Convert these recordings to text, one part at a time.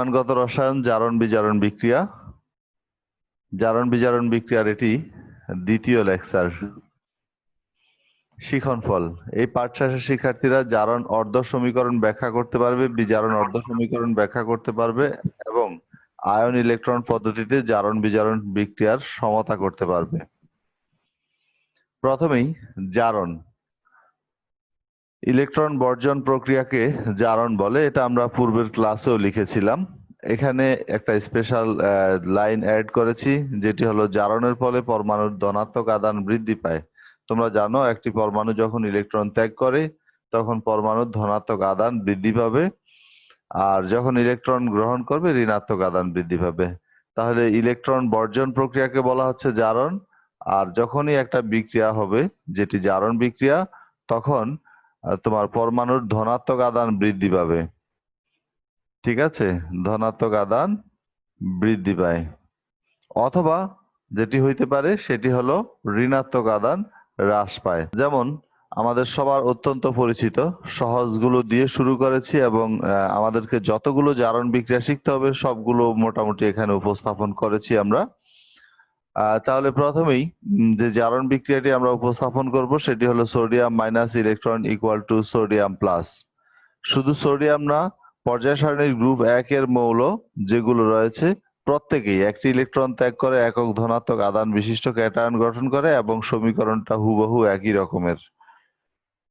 পরিমাণগত রসায়ন জারণ বিজারণ বিক্রিয়া। জারণ বিজারণ বিক্রিয়ার এটি দ্বিতীয় লেকচার। শিখনফল। এই পাঠ শেষে শিক্ষার্থীরা জারণ অর্ধ সমীকরণ ব্যাখ্যা করতে পারবে, বিজারণ অর্ধ সমীকরণ ব্যাখ্যা করতে পারবে এবং আয়ন ইলেকট্রন পদ্ধতিতে জারণ বিজারণ বিক্রিয়ার সমতা করতে পারবে। প্রথমেই জারণ। ইলেকট্রন বর্জন প্রক্রিয়াকে জারণ বলে, এটা আমরা পূর্বের ক্লাসেও লিখেছিলাম। এখানে একটা স্পেশাল লাইন অ্যাড করেছি, যেটি হলো জারণের ফলে পরমাণুর ধনাত্মক আদান বৃদ্ধি পায়। তোমরা জানো একটি পরমাণু যখন ইলেকট্রন ত্যাগ করে তখন পরমাণুর ধনাত্মক আদান বৃদ্ধি পাবে, আর যখন ইলেকট্রন গ্রহণ করবে ঋণাত্মক আদান বৃদ্ধি পাবে। তাহলে ইলেকট্রন বর্জন প্রক্রিয়াকে বলা হচ্ছে জারণ। আর যখনই একটা বিক্রিয়া হবে যেটি জারণ বিক্রিয়া, তখন তোমার পরমাণুর ধনাত্মক আদান বৃদ্ধি পাবে। ঠিক আছে, ধনাত্মক আদান বৃদ্ধি পায়। অথবা যেটি হইতে পারে সেটি হলো ঋণাত্মক আদান হ্রাস পায়। যেমন আমাদের সবার অত্যন্ত পরিচিত, সহজগুলো দিয়ে শুরু করেছি এবং আমাদেরকে যতগুলো জারণ বিক্রিয়া শিখতে হবে সবগুলো মোটামুটি এখানে উপস্থাপন করেছি আমরা। তাহলে প্রথমেই যে জারণ বিক্রিয়াটি আমরা উপস্থাপন করব সেটি হলো sodium minus electron equal to sodium plus. শুধু সোডিয়াম না, পর্যায় সারণীর গ্রুপ 1 এর মৌল যেগুলো রয়েছে প্রত্যেকেই একটি ইলেকট্রন ত্যাগ করে একক ধনাত্মক আদান বিশিষ্ট ক্যাটায়ন গঠন করে এবং সমীকরণটা হুবহু একই রকমের।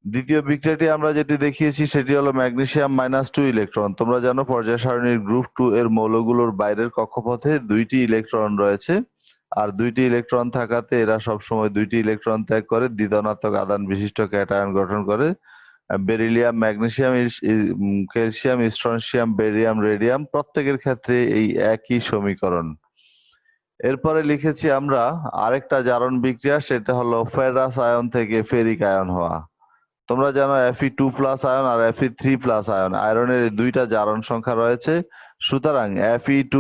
দ্বিতীয় বিক্রিয়াটি আমরা যেটি দেখিয়েছি সেটি হলো ম্যাগনেসিয়াম মাইনাস 2 ইলেকট্রন। তোমরা জানো পর্যায় সারণীর গ্রুপ 2 এর মৌলগুলোর বাইরের কক্ষপথে 2টি ইলেকট্রন রয়েছে, আর 2টি ইলেকট্রন থাকাতে এরা সবসময় 2টি ইলেকট্রন ত্যাগ করে দ্বিধনাত্মক আদান বিশিষ্ট ক্যাটায়ন গঠন করে। Beryllium, magnesium, calcium, strontium, barium, radium প্রত্যেকের ক্ষেত্রে এই একই সমীকরণ। এরপরে লিখেছি আমরা আরেকটা জারণ বিক্রিয়া, সেটা হলো ফেরাস আয়ন থেকে ফেরিক আয়ন হওয়া। তোমরা জানো Fe2+ আয়ন আর Fe3+ আয়ন, আয়রনের দুইটা জারণ সংখ্যা রয়েছে। সুতরাং Fe2+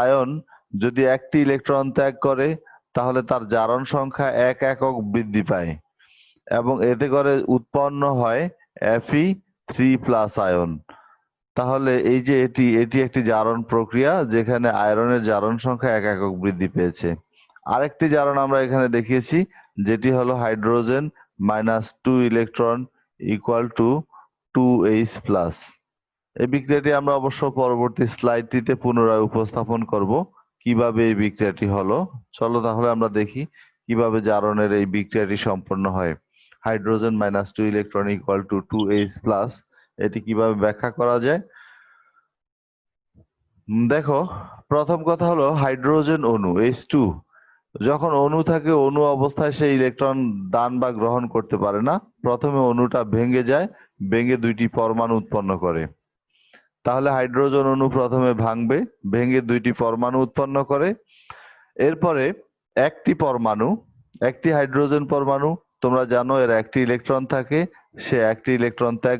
আয়ন যদি একটি ইলেকট্রন ত্যাগ করে তাহলে তার জারণ সংখ্যা 1 একক বৃদ্ধি পায় এবং এতে করে উৎপন্ন হয় Fe3+ আয়ন। তাহলে এই যে এটি একটি জারণ প্রক্রিয়া যেখানে আয়রনের জারণ সংখ্যা 1 একক বৃদ্ধি পেয়েছে। আরেকটি জারণ আমরা এখানে দেখিয়েছি যেটি হলো hydrogen minus 2 electron equal to 2H+। এই বিক্রিয়াটি আমরা অবশ্য পরবর্তী স্লাইডটিতে পুনরায় উপস্থাপন করব কিভাবে এই বিক্রিয়াটি হলো। চলো তাহলে আমরা দেখি কিভাবে জারণের এই বিক্রিয়াটি সম্পন্ন হয়। Hydrogen minus 2 electron equal to 2H+, এটি কিভাবে ব্যাখ্যা করা যায়। দেখো, প্রথম কথা হলো হাইড্রোজেন অণু H2 যখন অণু থাকে, অণু অবস্থায় সে ইলেকট্রন দান বা গ্রহণ করতে পারে না। প্রথমে অণুটা ভেঙে যায়, ভেঙে 2টি পরমাণু উৎপন্ন করে। তাহলে হাইড্রোজেন অণু প্রথমে ভাঙবে, ভেঙে 2টি পরমাণু উৎপন্ন করে। এরপরে একটি হাইড্রোজেন পরমাণু, তোমরা জানো এর একটি ইলেকট্রন থাকে, সে একটি ইলেকট্রন ত্যাগ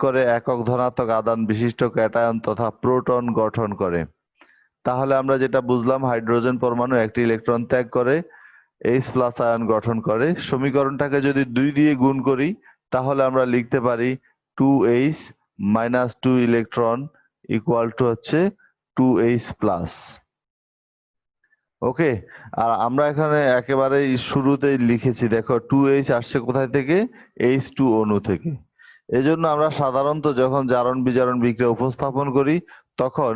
করে একক ধনাত্মক আদান বিশিষ্ট ক্যাটায়ন তথা প্রোটন গঠন করে। তাহলে আমরা যেটা বুঝলাম, হাইড্রোজেন পরমাণু একটি ইলেকট্রন ত্যাগ করে H+ আয়ন গঠন করে। সমীকরণটাকে যদি 2 দিয়ে গুণ করি তাহলে আমরা লিখতে পারি 2H minus 2 electron equal to হচ্ছে 2H+। ওকে, আর আমরা এখানে একেবারে শুরুতেই লিখেছি, দেখো 2H আসছে কোথায় থেকে? H2 অণু থেকে। এজন্য আমরা সাধারণত যখন জারণ বিজারণ বিক্রিয়া উপস্থাপন করি তখন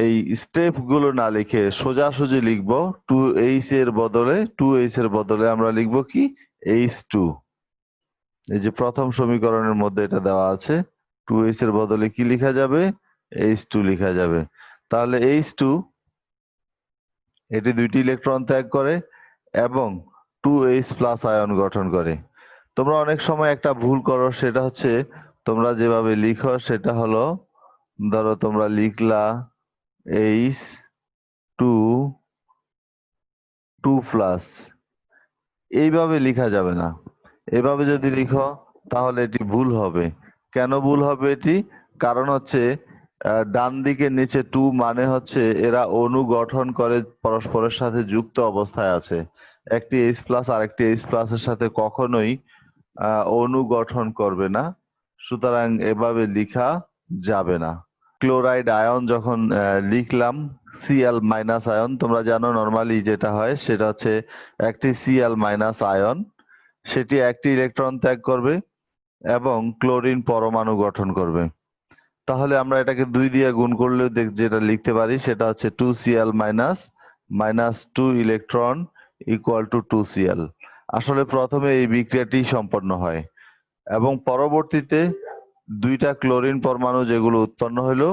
এই স্টেপ গুলো না লিখে সোজাসুজি লিখবো 2H এর বদলে আমরা লিখবো কি? H2। এই যে প্রথম সমীকরণের মধ্যে এটা দেওয়া আছে, 2H এর বদলে কি লেখা যাবে? H2 লেখা যাবে। তাহলে H2 এটি 2টি ইলেকট্রন ত্যাগ করে এবং 2H+ আয়ন গঠন করে। তোমরা অনেক সময় একটা ভুল করো, সেটা হচ্ছে তোমরা যেভাবে লিখো সেটা হলো, ধরো তোমরা লিখলা H2+, এইভাবে লেখা যাবে না। এভাবে যদি লিখো তাহলে এটি ভুল হবে। কেন ভুল হবে এটি? কারণ হচ্ছে ডান দিকে নিচে 2 মানে হচ্ছে এরা অণু গঠন করে পরস্পরের সাথে যুক্ত অবস্থায় আছে। একটি H+ আর একটি H+ এর সাথে কখনোই অণু গঠন করবে না, সুতরাং এভাবে লেখা যাবে না। ক্লোরাইড আয়ন যখন লিখলাম, Cl মাইনাস আয়ন, তোমরা জানো নর্মালি যেটা হয় সেটা হচ্ছে একটি Cl মাইনাস আয়ন সেটি একটি ইলেকট্রন ত্যাগ করবে এবং ক্লোরিন পরমাণু গঠন করবে। তাহলে আমরা এটাকে 2 দিয়ে গুণ করলেও যেটা লিখতে পারি সেটা হচ্ছে 2Cl minus minus 2 electron equal to 2Cl। আসলে প্রথমে এই বিক্রিয়াটি সম্পন্ন হয় এবং পরবর্তীতে দুইটা ক্লোরিন পরমাণু যেগুলো উৎপন্ন হলো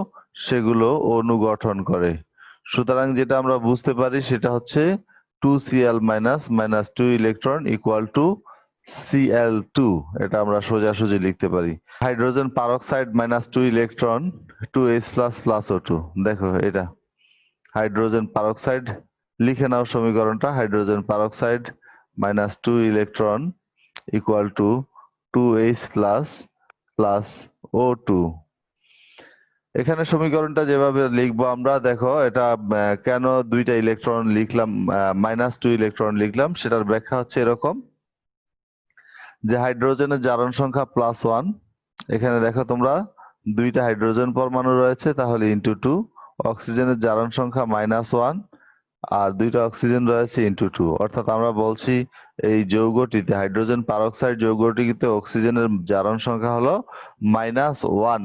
সেগুলো অণু গঠন করে। সুতরাং যেটা আমরা বুঝতে পারি সেটা হচ্ছে 2Cl minus minus 2 electron equal to Cl2। এটা আমরা সোজাসুজি লিখতে পারি। Hydrogen peroxide minus 2 electron 2H plus plus O2। দেখো এটা হাইড্রোজেন পারক্সাইড, লিখে নাও সমীকরণটা। Hydrogen peroxide minus 2 electron equal to 2H plus plus O2। এখানে সমীকরণটা যেভাবে লিখবো আমরা, দেখো এটা কেন দুইটা ইলেকট্রন লিখলাম, মাইনাস 2 ইলেকট্রন লিখলাম, সেটার ব্যাখ্যা হচ্ছে এরকম যে হাইড্রোজেনের জারণ সংখ্যা +1। এখানে দেখো তোমরা দুইটা হাইড্রোজেন পরমাণু রয়েছে, তাহলে ইন্টু 2। অক্সিজেনের জারণ সংখ্যা -1 আর দুইটা অক্সিজেন রয়েছে ইন্টু 2। অর্থাৎ আমরা বলছি এই যৌগটিতে, হাইড্রোজেন পারক্সাইড যৌগটিতে অক্সিজেনের জারণ সংখ্যা হলো -1।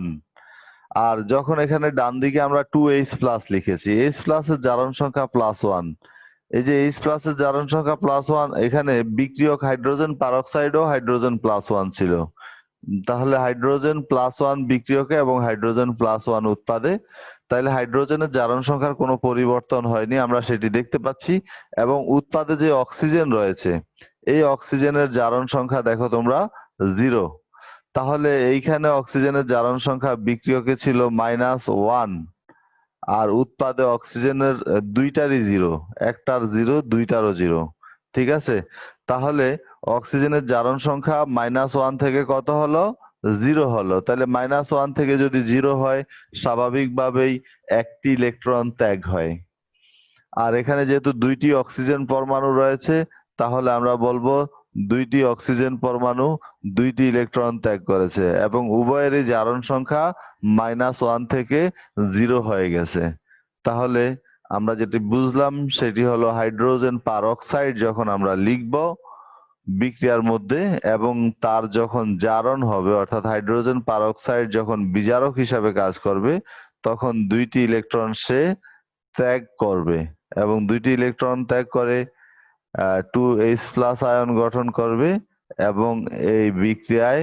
আর যখন এখানে ডান দিকে আমরা 2H প্লাস লিখেছি, H প্লাসের জারণ সংখ্যা +1। এই যে H প্লাসের জারণ সংখ্যা +1, এখানে বিক্রিয়ক হাইড্রোজেন পারক্সাইডও হাইড্রোজেন +1 ছিল। তাহলে হাইড্রোজেন +1 বিক্রিয়কে এবং হাইড্রোজেন +1 উৎপাদে, তাইলে হাইড্রোজেনের জারণ সংখ্যার কোনো পরিবর্তন হয়নি, আমরা সেটি দেখতে পাচ্ছি। এবং উৎপাদে যে অক্সিজেন রয়েছে, এই অক্সিজেনের জারণ সংখ্যা দেখো তোমরা 0। তাহলে এইখানে অক্সিজেনের জারণ সংখ্যা বিক্রিয়কে ছিল -1 আর উৎপাদে অক্সিজেনের দুইটারই 0, একটার 0 দুইটারও 0। ঠিক আছে, তাহলে অক্সিজেনের জারণ সংখ্যা -1 থেকে কত হলো? 0 হলো। তাহলে -1 থেকে যদি 0 হয়, স্বাভাবিকভাবেই একটি ইলেকট্রন ত্যাগ হয়। আর এখানে যেহেতু দুইটি অক্সিজেন পরমাণু রয়েছে, তাহলে আমরা বলবো দুইটি অক্সিজেন পরমাণু দুইটি ইলেকট্রন ত্যাগ করেছে এবং উভয়েরই জারণ সংখ্যা -1 থেকে 0 হয়ে গেছে। তাহলে আমরা যেটি বুঝলাম সেটি হলো হাইড্রোজেন পারক্সাইড যখন আমরা লিখব বিক্রিয়ার মধ্যে এবং তার যখন জারণ হবে, অর্থাৎ হাইড্রোজেন পারক্সাইড যখন বিজারক হিসাবে কাজ করবে, তখন দুইটি ইলেকট্রন সে ত্যাগ করবে এবং দুইটি ইলেকট্রন ত্যাগ করে 2H প্লাস আয়ন গঠন করবে এবং এই বিক্রিয়ায়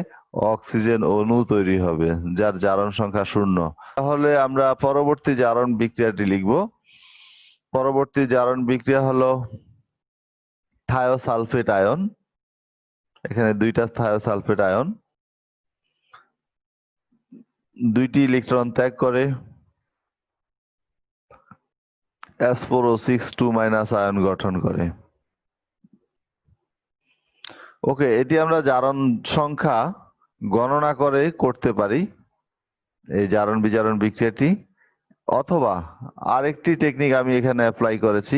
অক্সিজেন অণু তৈরি হবে যার জারণ সংখ্যা 0। তাহলে আমরা পরবর্তী জারণ বিক্রিয়াটি লিখব। পরবর্তী জারণ বিক্রিয়া হলো থায়োসালফেট আয়ন। এখানে দুইটা থায়োসালফেট আয়ন দুইটি ইলেকট্রন ত্যাগ করে H4O6 2- আয়ন গঠন করে। ওকে, এটি আমরা জারণ সংখ্যা গণনা করে করতে পারি, এই জারণ বিজারণ বিক্রিয়াটি। অথবা আরেকটি টেকনিক আমি এখানে অ্যাপ্লাই করেছি,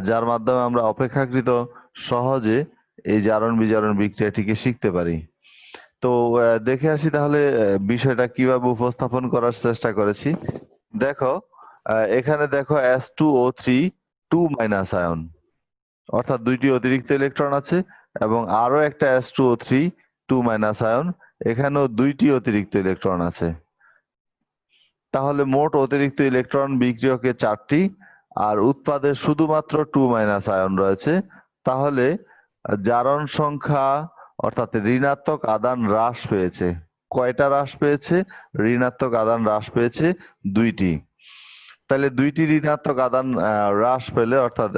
যার মাধ্যমে আমরা অপেক্ষাকৃত সহজে এই জারণ বিজারণ বিক্রিয়াটিকে শিখতে পারি। তো দেখে আসি তাহলে বিষয়টা কিভাবে উপস্থাপন করার চেষ্টা করেছি। দেখো এখানে দেখো H2O3 2- আয়ন, অর্থাৎ দুইটি অতিরিক্ত ইলেকট্রন আছে এবং আরো একটা H2O3 2- আয়ন, এখানেও দুইটি অতিরিক্ত ইলেকট্রন আছে। তাহলে মোট অতিরিক্ত ইলেকট্রন বিক্রিয়কে 4টি আর উৎপাদে শুধুমাত্র 2- আয়ন রয়েছে। তাহলে জারণ সংখ্যা অর্থাৎ ঋণাত্মক আদান হ্রাস পেয়েছে। কয়টা হ্রাস পেয়েছে? ঋণাত্মক আদান হ্রাস পেয়েছে 2টি। তাহলে 2টি ঋণাত্মক আদান হ্রাস পেলে, অর্থাৎ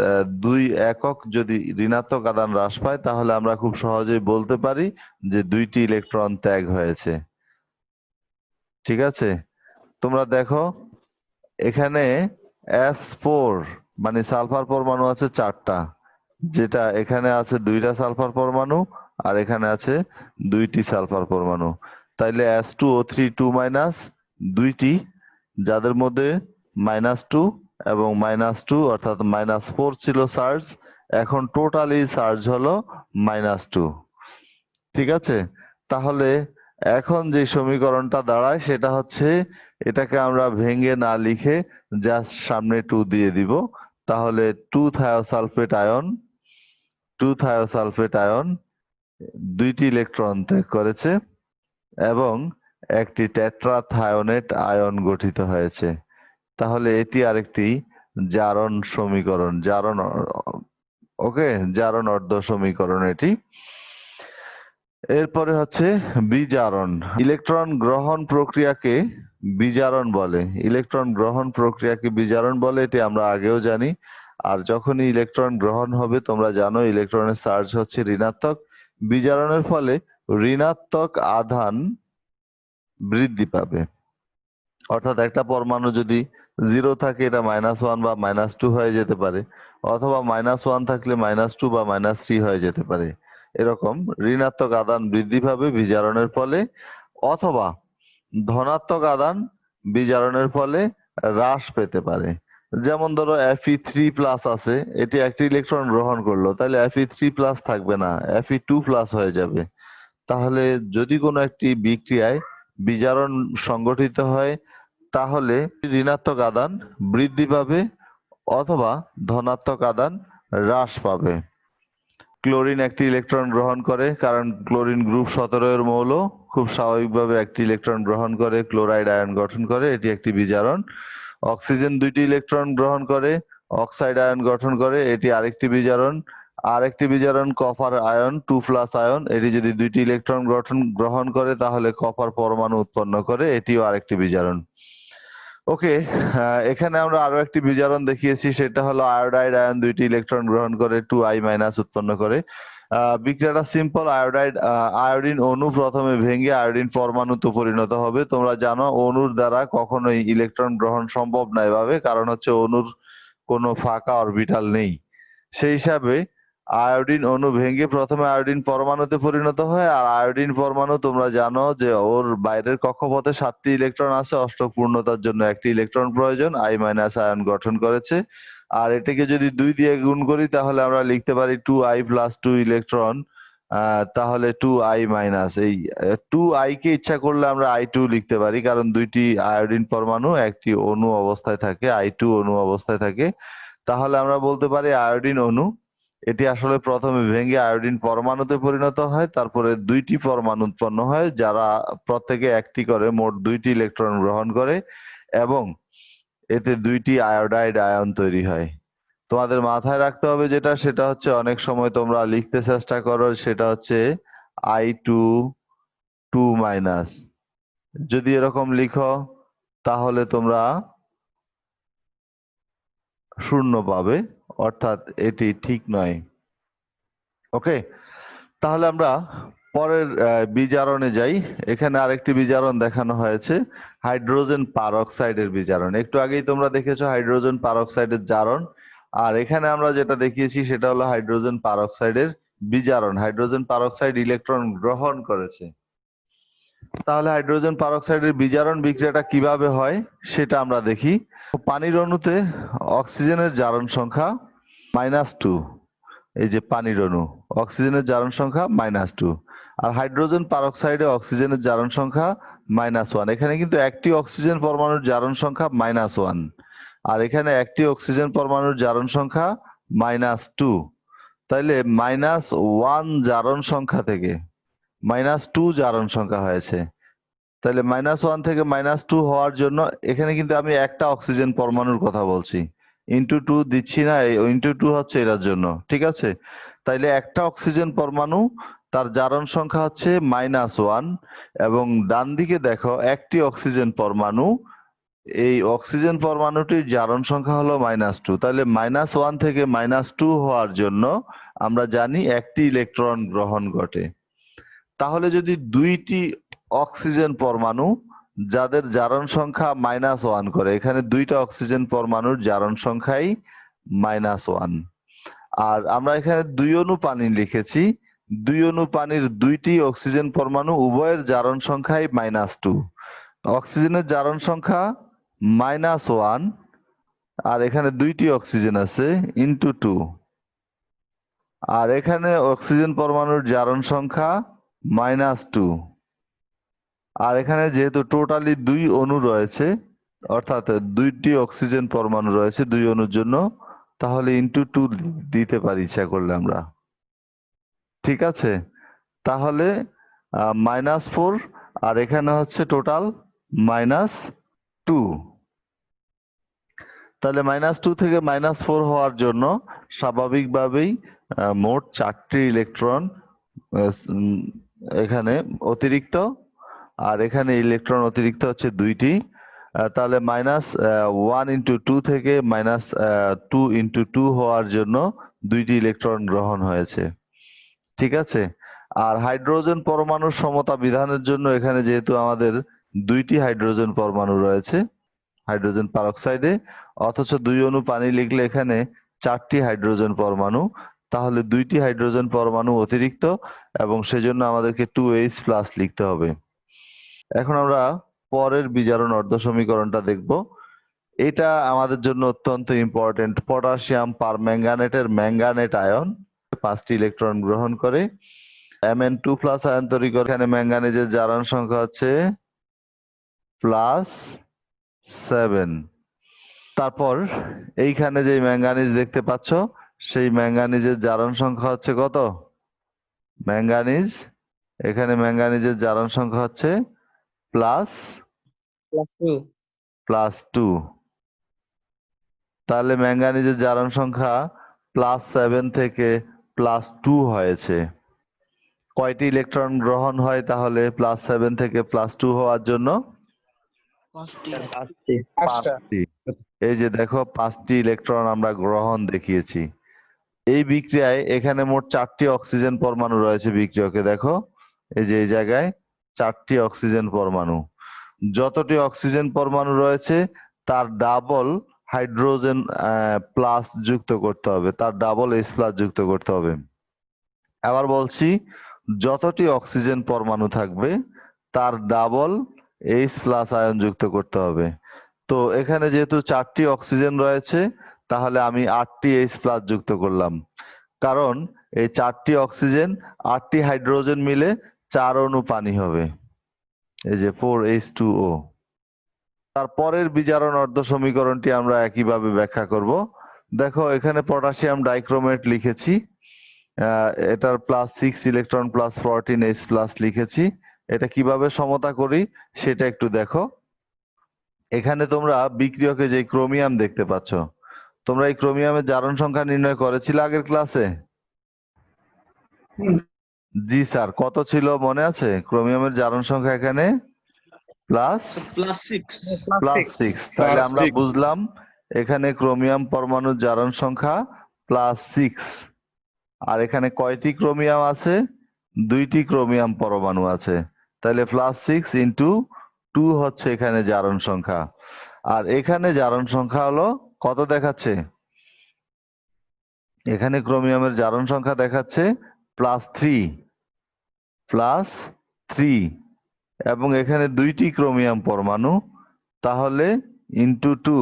2 একক যদি ঋণাত্মক আদান হ্রাস পায়, তাহলে আমরা খুব সহজেই বলতে পারি যে 2টি ইলেকট্রন ত্যাগ হয়েছে। ঠিক আছে, তোমরা দেখো এখানে S4 মানে সালফার পরমাণু আছে 4টা, যেটা এখানে আছে 2টা সালফার পরমাণু আর এখানে আছে 2টি সালফার পরমাণু। তাইলে S2O3 2- 2টি, যাদের মধ্যে -2 এবং -2 অর্থাৎ -4 ছিল চার্জ, এখন টোটালি চার্জ হলো -2। ঠিক আছে, তাহলে এখন যে সমীকরণটা দাঁড়ায় সেটা হচ্ছে, এটাকে আমরা ভেঙে না লিখে জাস্ট সামনে 2 দিয়ে দিব, তাহলে 2 থায়োসালফেট আয়ন দুইটি ইলেকট্রন ত্যাগ করেছে এবং একটি টেট্রাথায়োনেট আয়ন গঠিত হয়েছে। তাহলে এটি আরেকটি জারণ সমীকরণ, জারণ অর্ধ সমীকরণ এটি। এরপরে হচ্ছে বিজারণ। ইলেকট্রন গ্রহণ প্রক্রিয়াকে বিজারণ বলে। ইলেকট্রন গ্রহণ প্রক্রিয়াকে বিজারণ বলে, এটি আমরা আগেও জানি। আর যখনই ইলেকট্রন গ্রহণ হবে, তোমরা জানো ইলেকট্রনের চার্জ হচ্ছে ঋণাত্মক। বিজারণের ফলে ঋণাত্মক আধান বৃদ্ধি পাবে। অর্থাৎ একটা পরমাণু যদি 0 থাকে, এটা -1 বা -2 হয়ে যেতে পারে, অথবা -1 থাকলে -2 বা -3 হয়ে যেতে পারে। এরকম ঋণাত্মক আদান বৃদ্ধি পাবে বিজারণের ফলে, অথবা ধনাত্মক আদান বিজারণের ফলে হ্রাস পেতে পারে। যেমন ধরো Fe3+ আছে, এটি একটি ইলেকট্রন গ্রহণ করলো, তাহলে Fe3+ থাকবে না, Fe2+ হয়ে যাবে। তাহলে যদি কোনো একটি বিক্রিয়ায় বিজারণ সংগঠিত হয়, তাহলে ঋণাত্মক আদান বৃদ্ধি পাবে অথবা ধনাত্মক আদান হ্রাস পাবে। ক্লোরিন একটি ইলেকট্রন গ্রহণ করে, কারণ ক্লোরিন গ্রুপ 17 এর মৌল, খুব স্বাভাবিকভাবে একটি ইলেকট্রন গ্রহণ করে ক্লোরাইড আয়ন গঠন করে, এটি একটি বিজারণ। অক্সিজেন দুইটি ইলেকট্রন গ্রহণ করে অক্সাইড আয়ন গঠন করে, এটি আরেকটি বিজারণ। আরেকটি বিজারণ কপার আয়ন 2+ আয়ন, এটি যদি দুইটি ইলেকট্রন গ্রহণ করে তাহলে কপার পরমাণু উৎপন্ন করে, এটিও আরেকটি বিজারণ। ওকে, এখানে আমরা আরো একটি বিজারণ দেখিয়েছি, সেটা হলো আয়োডাইড আয়ন দুইটি ইলেকট্রন গ্রহণ করে 2I- উৎপন্ন করে। বিক্রিয়াটা সিম্পল। আয়োডিন অণু প্রথমে ভেঙে আয়োডিন পরমাণুতে পরিণত হবে। তোমরা জানো অণুর দ্বারা কখনোই ইলেকট্রন গ্রহণ সম্ভব না এভাবে, কারণ হচ্ছে অণুর কোনো ফাঁকা অরবিটাল নেই। সেই হিসাবে আয়োডিন অণু ভেঙে প্রথমে আয়োডিন পরমাণুতে পরিণত হয়। আর আয়োডিন পরমাণু তোমরা জানো যে ওর বাইরের কক্ষপথে 7টি ইলেকট্রন আছে, অষ্টক পূর্ণতার জন্য একটি ইলেকট্রন প্রয়োজন, I- আয়ন গঠন করেছে। আর এটাকে যদি 2 দিয়ে গুণ করি তাহলে আমরা লিখতে পারি 2I+2 ইলেকট্রন। তাহলে 2I-, এই 2I কে ইচ্ছা করলে আমরা I2 লিখতে পারি, কারণ দুইটি আয়োডিন পরমাণু একটি অণু অবস্থায় থাকে, I2 অণু অবস্থায় থাকে। তাহলে আমরা বলতে পারি আয়োডিন অণু, এটি আসলে প্রথমে ভেঙে আয়োডিন পরমাণুতে পরিণত হয়, তারপরে দুইটি পরমাণু উৎপন্ন হয় যারা প্রত্যেকে একটি করে মোট 2টি ইলেকট্রন গ্রহণ করে, এবং এতে 2টি আয়োডাইড আয়ন তৈরি হয়। তোমাদের মাথায় রাখতে হবে যেটা, সেটা হচ্ছে অনেক সময় তোমরা লিখতে চেষ্টা করো, সেটা হচ্ছে I2 2-। যদি এরকম লিখো তাহলে তোমরা 0 পাবে, অর্থাৎ এটি ঠিক নয়। ওকে, তাহলে আমরা পরের বিজারণে যাই। এখানে আরেকটি বিজারণ দেখানো হয়েছে, হাইড্রোজেন পারঅক্সাইডের বিজারণ। একটু আগেই তোমরা দেখেছো হাইড্রোজেন পারঅক্সাইডের জারণ, আর এখানে আমরা যেটা দেখিয়েছি সেটা হলো হাইড্রোজেন পারঅক্সাইডের বিজারণ। হাইড্রোজেন পারঅক্সাইড ইলেকট্রন গ্রহণ করেছে। তাহলে হাইড্রোজেন পারঅক্সাইডের বিজারণ বিক্রিয়াটা কিভাবে হয় সেটা আমরা দেখি। পানির অণুতে অক্সিজেনের জারণ সংখ্যা -2, এই যে পানির অণু, অক্সিজেনের জারণ সংখ্যা -2, আর হাইড্রোজেন পারঅক্সাইডে অক্সিজেনের জারণ সংখ্যা -1। এখানে কিন্তু একটি অক্সিজেন পরমাণুর জারণ সংখ্যা -1, আর এখানে একটি অক্সিজেন পরমাণুর জারণ সংখ্যা -2। তাইলে -1 জারণ সংখ্যা থেকে -2 জারণ সংখ্যা হয়েছে। তাহলে -1 থেকে -2 হওয়ার জন্য এখানে কিন্তু আমি একটা অক্সিজেন পরমাণুর কথা বলছি, *2 দিচ্ছি না, *2 হচ্ছে এটার জন্য, ঠিক আছে? তাইলে একটা অক্সিজেন পরমাণু, তার জারণ সংখ্যা হচ্ছে -1, এবং ডান দিকে দেখো একটি অক্সিজেন পরমাণু, এই অক্সিজেন পরমাণুটির জারণ সংখ্যা হলো -2। তাহলে -1 থেকে -2 হওয়ার জন্য আমরা জানি একটি ইলেকট্রন গ্রহণ ঘটে। তাহলে যদি দুইটি অক্সিজেন পরমাণু যাদের জারণ সংখ্যা -1 করে, এখানে দুইটা অক্সিজেন পরমাণুর জারণ সংখ্যাই -1, আর আমরা এখানে 2 অণু পানি লিখেছি, 2 অণু পানির দুইটি অক্সিজেন পরমাণু উভয়ের জারণ সংখ্যাই -2। অক্সিজেনের জারণ সংখ্যা -1, আর এখানে দুইটি অক্সিজেন আছে, *2, আর এখানে অক্সিজেন পরমাণুর জারণ সংখ্যা -2। আর এখানে যেহেতু টোটালি 2 অণু রয়েছে, অর্থাৎ 2টি অক্সিজেন পরমাণু রয়েছে 2 অণুর জন্য, তাহলে ইনটু 2 দিতে পারি ইচ্ছা করলে আমরা। ঠিক আছে, তাহলে -4 আর এখানে হচ্ছে টোটাল -2। তাহলে -2 থেকে -4 হওয়ার জন্য স্বাভাবিকভাবেই মোট 4টি ইলেকট্রন এখানে অতিরিক্ত, আর এখানে ইলেকট্রন অতিরিক্ত হচ্ছে 2টি। তাহলে -1 × 2 থেকে -2 × 2 হওয়ার জন্য 2টি ইলেকট্রন গ্রহণ হয়েছে। ঠিক আছে, আর হাইড্রোজেন পরমাণুর সমতা বিধানের জন্য এখানে যেহেতু আমাদের 2টি হাইড্রোজেন পরমাণু রয়েছে হাইড্রোজেন পারঅক্সাইডে, অথচ 2 অণু পানি লিখলে এখানে 4টি হাইড্রোজেন পরমাণু, তাহলে 2টি হাইড্রোজেন পরমাণু অতিরিক্ত এবং সেজন্য আমাদেরকে 2H+ লিখতে হবে। এখন আমরা পরের বিজারণ অর্ধ সমীকরণটা দেখব। এটা আমাদের জন্য অত্যন্ত ইম্পর্টেন্ট। পটাশিয়াম পারম্যাঙ্গানেটের ম্যাঙ্গানেট আয়ন 5টি ইলেকট্রন গ্রহণ করে Mn2+ আয়ন তৈরি করে। এখানে ম্যাঙ্গানিজের জারণ সংখ্যা হচ্ছে +7। তারপর এইখানে যে ম্যাঙ্গানিজ দেখতে পাচ্ছ, সেই ম্যাঙ্গানিজের জারণ সংখ্যা হচ্ছে কত? এখানে ম্যাঙ্গানিজের জারণ সংখ্যা হচ্ছে +2। তাহলে ম্যাঙ্গানিজের জারণ সংখ্যা +7 থেকে +2 হয়েছে। কয়টি ইলেকট্রন গ্রহণ হয় তাহলে +7 থেকে +2 হওয়ার জন্য? 5টি। এই যে দেখো 5টি ইলেকট্রন আমরা গ্রহণ দেখিয়েছি। এই বিক্রিয়ায় এখানে মোট 4টি অক্সিজেন পরমাণু রয়েছে বিক্রিয়কে, দেখো এই যে এই জায়গায় 4টি অক্সিজেন পরমাণু। যতটি অক্সিজেন পরমাণু রয়েছে তার ডাবল হাইড্রোজেন প্লাস যুক্ত করতে হবে, তার ডাবল H+ যুক্ত করতে হবে। আবার বলছি, যতটি অক্সিজেন পরমাণু থাকবে তার ডাবল H+ আয়ন যুক্ত করতে হবে। তো এখানে যেহেতু 4টি অক্সিজেন রয়েছে, তাহলে আমি 8টি H+ যুক্ত করলাম, কারণ এই 4টি অক্সিজেন 8টি হাইড্রোজেন মিলে 4 অণু পানি হবে, এই যে 4H2O। তারপরের বিজারণ অর্ধ সমীকরণটি আমরা একইভাবে ব্যাখ্যা করব। দেখো এখানে পটাশিয়াম ডাইক্রোমেট লিখেছি, এটার +6 ইলেকট্রন +14H+ লিখেছি। এটা কিভাবে সমতা করি সেটা একটু দেখো। এখানে তোমরা বিক্রিয়কে যে ক্রোমিয়াম দেখতে পাচ্ছ, তোমরা এই ক্রোমিয়ামের জারণ সংখ্যা নির্ণয় করেছিলে আগের ক্লাসে? জি স্যার, কত ছিল মনে আছে? ক্রোমিয়ামের জারণ সংখ্যা এখানে +6। তাহলে আমরা বুঝলাম এখানে ক্রোমিয়াম পরমাণুর জারণ সংখ্যা +6। আর এখানে কয়টি ক্রোমিয়াম আছে? 2টি ক্রোমিয়াম পরমাণু আছে। তাহলে +6 × 2 হচ্ছে এখানে জারণ সংখ্যা। আর এখানে জারণ সংখ্যা হলো কত দেখাচ্ছে? এখানে ক্রোমিয়ামের জারণ সংখ্যা দেখাচ্ছে +3 এবং এখানে 2টি ক্রোমিয়াম পরমাণু, তাহলে × 2।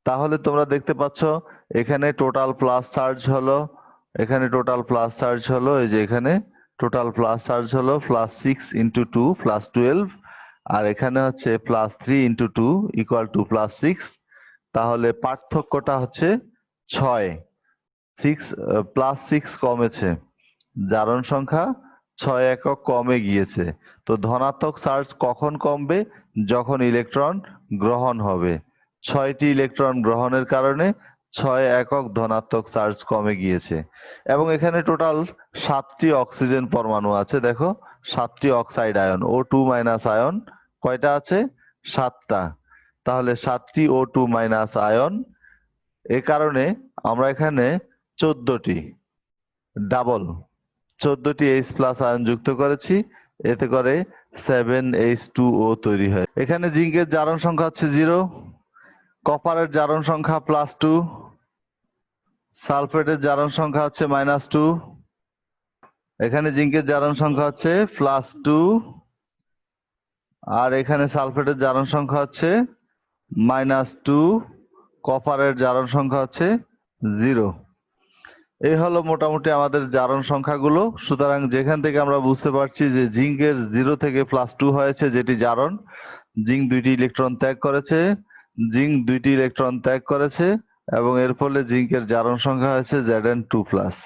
তাহলে তোমরা দেখতে পাচ্ছ এখানে টোটাল প্লাস চার্জ হলো, এখানে টোটাল প্লাস চার্জ হলো, এই যে এখানে টোটাল প্লাস চার্জ হলো +6 × 2 +12, আর এখানে হচ্ছে +3 × 2 = +6। তাহলে পার্থক্যটা হচ্ছে 6। +6 কমেছে, জারণ সংখ্যা 6 একক কমে গিয়েছে। তো ধনাত্মক চার্জ কখন কমবে? যখন ইলেকট্রন গ্রহণ হবে। 6টি ইলেকট্রন গ্রহণের কারণে 6 একক ধনাত্মক চার্জ কমে গিয়েছে। এবং এখানে টোটাল 7টি অক্সিজেন পরমাণু আছে, দেখো 7টি অক্সাইড আয়ন O2- আয়ন কয়টা আছে? 7টা। তাহলে 7টি O2- আয়ন, এ কারণে আমরা এখানে 14টি ডাবল 14টি H+ আয়ন যুক্ত করেছি, এতে করে 7H2O তৈরি হয়। এখানে জিঙ্কের জারণ সংখ্যা হচ্ছে 0, কপারের জারণ সংখ্যা +2, সালফেটের জারণ সংখ্যা হচ্ছে -2, এখানে জিঙ্কের জারণ সংখ্যা হচ্ছে +2, আর এখানে সালফেটের জারণ সংখ্যা হচ্ছে -2, কপারের জারণ সংখ্যা হচ্ছে 0। এই হলো মোটামুটি আমাদের জারণ সংখ্যাগুলো। সুতরাং যেখান থেকে আমরা বুঝতে পারছি যে জিঙ্কের 0 থেকে +2 হয়েছে, যেটি জারণ। জিঙ্ক 2টি ইলেকট্রন ত্যাগ করেছে, জিঙ্ক 2টি ইলেকট্রন ত্যাগ করেছে, এবং এর ফলে জিঙ্কের জারণ সংখ্যা হয়েছে Zn2+।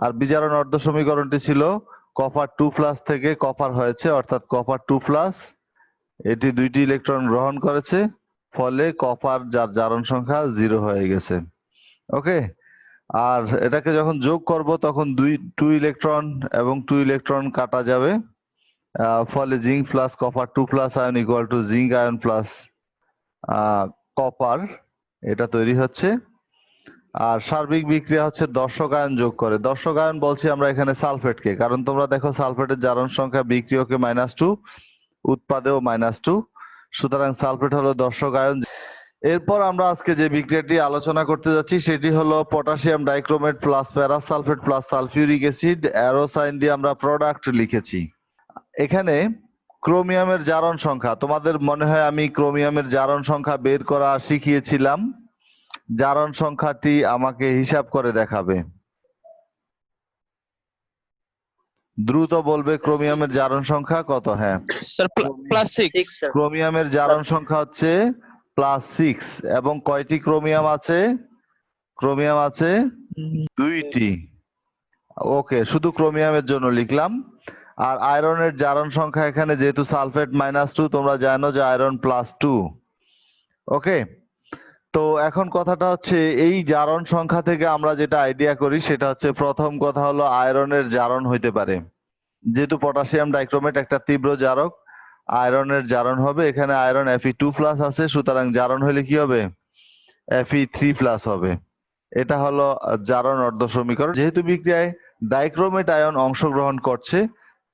আর বিজারণ অর্ধ সমীকরণটি ছিল কপার 2+ থেকে কপার হয়েছে, অর্থাৎ কপার 2+, এটি 2টি ইলেকট্রন গ্রহণ করেছে, ফলে কপার যার জারণ সংখ্যা 0 হয়ে গেছে। ওকে, আর এটাকে যখন যোগ করব তখন 2 ইলেকট্রন এবং 2 ইলেকট্রন কাটা যাবে, ফলে zinc plus copper 2+ ion equal to zinc ion plus copper, এটা তৈরি হচ্ছে। আর সার্বিক বিক্রিয়া হচ্ছে দর্শক আয়ন যোগ করে। দর্শক আয়ন বলছি আমরা এখানে সালফেটকে, কারণ তোমরা দেখো সালফেটের জারণ সংখ্যা বিক্রিয়কে -2, উৎপাদেও -2, সুতরাং সালফেট হলো দর্শক আয়ন। এরপর আমরা আজকে যে বিক্রিয়াটি আলোচনা করতে যাচ্ছি সেটি হলো potassium dichromate plus ferrous sulphate plus sulphuric acid, arrow sign দিয়ে আমরা প্রোডাক্ট লিখেছি। এখানে ক্রোমিয়ামের জারণ সংখ্যা, তোমাদের মনে হয় আমি ক্রোমিয়ামের জারণ সংখ্যা বের করা শিখিয়েছিলাম। জারণ সংখ্যাটি আমাকে হিসাব করে দেখাবে। দ্রুত বলবে ক্রোমিয়ামের জারণ সংখ্যা কত। হ্যাঁ স্যার +6। ক্রোমিয়ামের জারণ সংখ্যা হচ্ছে +6, এবং কয়টি ক্রোমিয়াম আছে? ক্রোমিয়াম আছে 2টি। ওকে, শুধু ক্রোমিয়ামের জন্য লিখলাম। আর আয়রনের জারণ সংখ্যা এখানে যেহেতু সালফেট -2, তোমরা জানো যে আয়রন +2। ওকে, তো এখন কথাটা হচ্ছে এই জারণ সংখ্যা থেকে আমরা যেটা আইডিয়া করি সেটা হচ্ছে, প্রথম কথা হলো আয়রনের জারণ হইতে পারে। যেহেতু পটাশিয়াম ডাইক্রোমেট একটা তীব্র জারক, আয়রনের জারণ হবে। এখানে আয়রন Fe2+ আছে, সুতরাং জারণ হলে কি হবে? Fe3+ হবে। এটা হলো জারণ অর্ধ সমীকরণ। যেহেতু বিক্রিয়ায় ডাইক্রোমেট আয়ন অংশগ্রহণ করছে,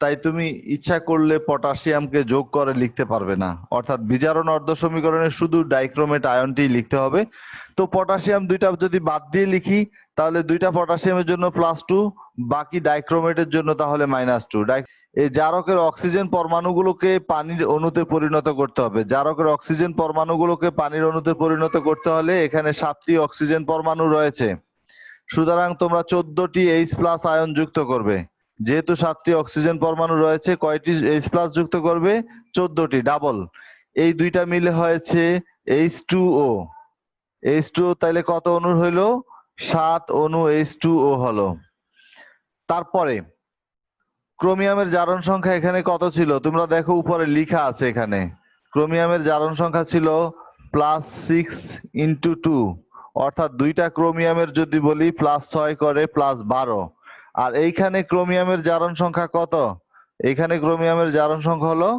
তাই তুমি ইচ্ছা করলে পটাশিয়ামকে যোগ করে লিখতে পারবে না, অর্থাৎ বিজারণ অর্ধ সমীকরণে শুধু ডাইক্রোমেট আয়নটি লিখতে হবে। তো পটাশিয়াম 2টা যদি বাদ দিয়ে লিখি, তাহলে 2টা পটাশিয়ামের জন্য +2, বাকি ডাইক্রোমেটের জন্য তাহলে -2। এই জারকের অক্সিজেন পরমাণুগুলোকে পানির অণুতে পরিণত করতে হবে। জারকের অক্সিজেন পরমাণুগুলোকে পানির অণুতে পরিণত করতে হলে এখানে 7টি অক্সিজেন পরমাণু রয়েছে, সুতরাং তোমরা 14টি H+ আয়ন যুক্ত করবে। যেহেতু 7টি অক্সিজেন পরমাণু রয়েছে, কয়টি H+ যুক্ত করবে? 14টি, ডাবল। এই 2টা মিলে হয়েছে H2O। H2O তাইলে কত অণুর হইলো? 7 অণু H2O হলো। তারপরে ক্রোমিয়ামের জারণ সংখ্যা এখানে কত ছিল? তোমরা দেখো উপরে লেখা আছে, এখানে ক্রোমিয়ামের জারণ সংখ্যা ছিল +6 × 2, অর্থাৎ 2টা ক্রোমিয়ামের যদি বলি +6 করে +12। আর এইখানে ক্রোমিয়ামের জারণ সংখ্যা কত? এখানে ক্রোমিয়ামের জারণ সংখ্যা হলো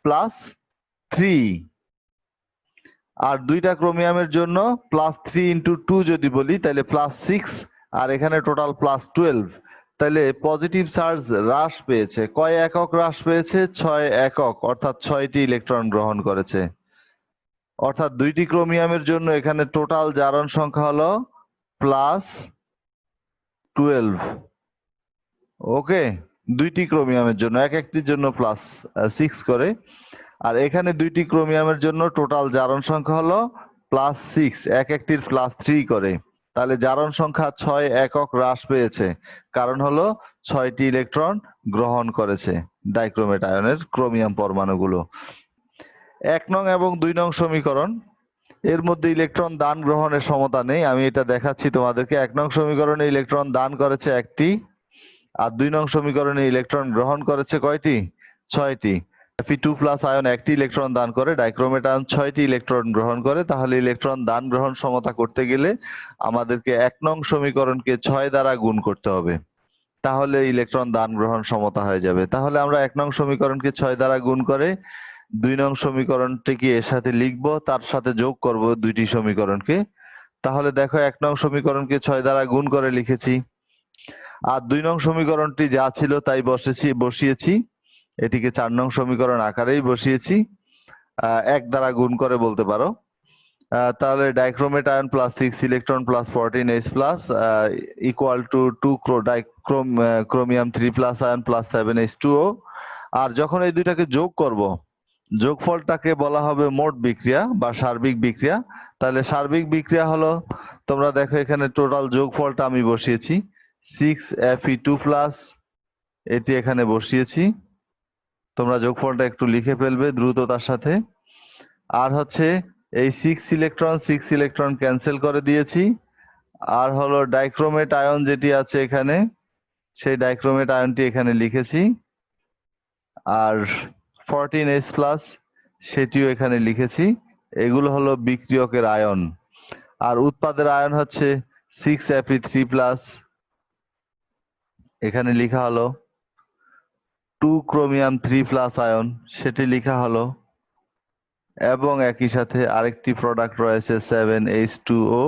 +3। আর 2টা ক্রোমিয়ামের জন্য +3 × 2 যদি বলি তাহলে +6, আর এখানে টোটাল +12। তাহলে পজিটিভ চার্জ হ্রাস পেয়েছে। কয় একক হ্রাস পেয়েছে? 6 একক, অর্থাৎ 6টি ইলেকট্রন গ্রহণ করেছে। অর্থাৎ 2টি ক্রোমিয়ামের জন্য এখানে টোটাল জারণ সংখ্যা হলো +12। ওকে, 2টি ক্রোমিয়ামের জন্য, এক একটির জন্য +6 করে। আর এখানে 2টি ক্রোমিয়ামের জন্য টোটাল জারণ সংখ্যা হলো +6, এক একটির +3 করে। তাহলে জারণ সংখ্যা 6 একক হ্রাস পেয়েছে, কারণ হলো 6টি ইলেকট্রন গ্রহণ করেছে ডাইক্রোমেট আয়নের ক্রোমিয়াম পরমাণুগুলো। 1 নং এবং 2 নং সমীকরণ, এর মধ্যে ইলেকট্রন দান গ্রহণের সমতা নেই। আমি এটা দেখাচ্ছি তোমাদেরকে। 1 নং সমীকরণে ইলেকট্রন দান করেছে 1টি, আর 2 নং সমীকরণে ইলেকট্রন গ্রহণ করেছে কয়টি? 6টি। Fe2+ আয়ন 1টি ইলেকট্রন দান করে, ডাইক্রোমেট আয়ন 6টি ইলেকট্রন গ্রহণ করে। তাহলে ইলেকট্রন দান গ্রহণ সমতা করতে গেলে আমাদেরকে 1 নং সমীকরণকে 6 দ্বারা গুণ করতে হবে, তাহলে ইলেকট্রন দান গ্রহণ সমতা হয়ে যাবে। তাহলে আমরা 1 নং সমীকরণকে 6 দ্বারা গুণ করে 2 নং সমীকরণটিকে এর সাথে লিখবো, তার সাথে যোগ করব 2টি সমীকরণকে। তাহলে দেখো 1 নং সমীকরণকে 6 দ্বারা গুণ করে লিখেছি, আর 2 নং সমীকরণটি যা ছিল তাই বসিয়েছি। এটিকে 4 নং সমীকরণ আকারেই বসিয়েছি, 1 দ্বারা গুণ করে বলতে পারো। তাহলে dichromate ion +6 electron +14H+ equal to 2 chromium 3+ ion +7H2O। আর যখন এই দুইটাকে যোগ করব, যোগফলটাকে বলা হবে মোট বিক্রিয়া বা সার্বিক বিক্রিয়া। তাহলে সার্বিক বিক্রিয়া হলো তোমরা দেখো এখানে টোটাল যোগফলটা আমি বসিয়েছি 6Fe2+, এটি এখানে বসিয়েছি। তোমরা যোগফলটা একটু লিখে ফেলবে দ্রুততার সাথে। আর হচ্ছে এই 6 ইলেকট্রন ক্যান্সেল করে দিয়েছি। আর হলো ডাইক্রোমেট আয়ন যেটি আছে এখানে, সেই ডাইক্রোমেট আয়নটি এখানে লিখেছি। আর 14H+, সেটিও এখানে লিখেছি। এগুলো হলো বিক্রিয়কের আয়ন। আর উৎপাদের আয়ন হচ্ছে 6Fe3+, এখানে লিখা হলো 2 ক্রোমিয়াম 3+ আয়ন, সেটি লিখা হলো। এবং একই সাথে আরেকটি প্রোডাক্ট রয়েছে 7H2O,